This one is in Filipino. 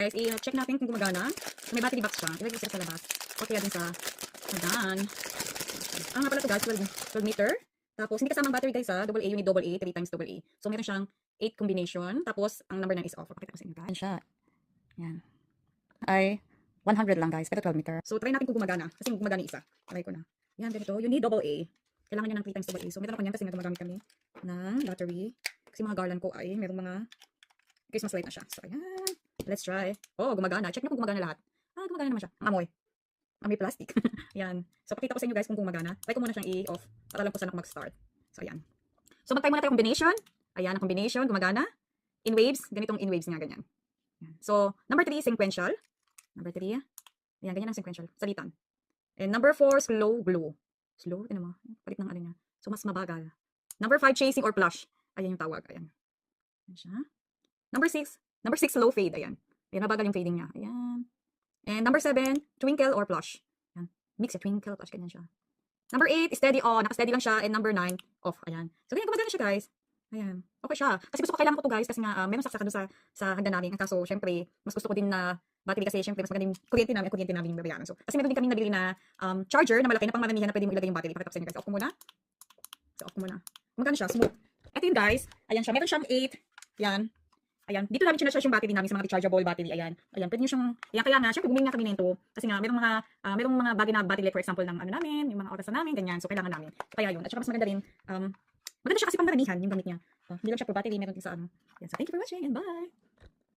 Guys, i-check natin kung gumagana. So, may battery box siya. Ilagay ko sa labas. O kaya din sa hagdan. Nga pala to guys, 12 meter. Tapos, hindi kasama ang battery guys ha. AA, you need AA, 3 times AA. So, meron siyang 8 combination. Tapos, ang number 9 is off. Pakita ko sa inyo guys. Yan siya. Yan. Ay, 100 lang guys. Pero 12 meter. So, try natin kung gumagana. Kasi gumagana isa. Try ko na. Yan, ganito. You need AA. Kailangan niya ng 3 times AA. So, meron ako niyan kasi gumagamit kami ng battery. Kasi mga garland ko ay merong mga Christmas light na siya. So, ayan. Let's try. Oh, gumagana. Check nyo kung gumagana lahat. Gumagana naman siya. Ang amoy. Amoy plastic. Ayan. So, pakita ko sa inyo guys kung gumagana. Try ko muna siyang i-off para lang po sana mag-start. So, ayan. So, mag-try muna tayo combination. Ayan, ang combination. Gumagana. In waves. Ganitong in waves nga, ganyan. Ayan. So, number 3, sequential. Number 3. Ayan, ganyan ang sequential. Salitan. And number 4, slow glow. Slow? Tinan mo. Palit ng ano niya. So, mas mabagal. Number 5, chasing or flush. Ayan yung tawag. Ayan. Ayan siya. Number 6, slow fade. Ayan. Ayan, mabagal yung fading niya. Ayan. And number 7, twinkle or flush. Ayan. Mix ya, twinkle, flush. Ganyan siya. Number 8, steady on. Naka-steady lang siya. And number 9, off. Ayan. So, ganyan gumagana siya, guys. Ayan. Okay siya. Kasi gusto ko, kailangan ko to guys. Kasi nga, meron saksakan doon sa hagdan namin. Kaso, syempre, mas gusto ko din na battery kasi syempre, mas magandang kuryente namin yung babayaran. So, kasi meron din kami nabili na charger na malaki na pang maramihan na pwede mo ilagay yung battery. Pakita ko sa inyo guys. Off ko muna. So, off ko muna. Gumagana siya. Smooth. Ito yun guys. Ayan siya. Meron siyang 8. Ayan. Ayan, dito namin sinacharge yung battery namin sa mga rechargeable battery. Ayan. Ayan, pwede nyo siyang, ayan, kaya nga, syempre, bumili nga kami nito. Kasi nga, merong mga bagay na battery, like, for example, ng ano namin, yung mga oras na namin, ganyan. So, kailangan namin. So, kaya yun. At saka mas maganda rin, maganda siya kasi pang maramihan yung gamit niya. Hindi lang siya per battery, meron din sa ano. Ayan, so, thank you for watching and bye!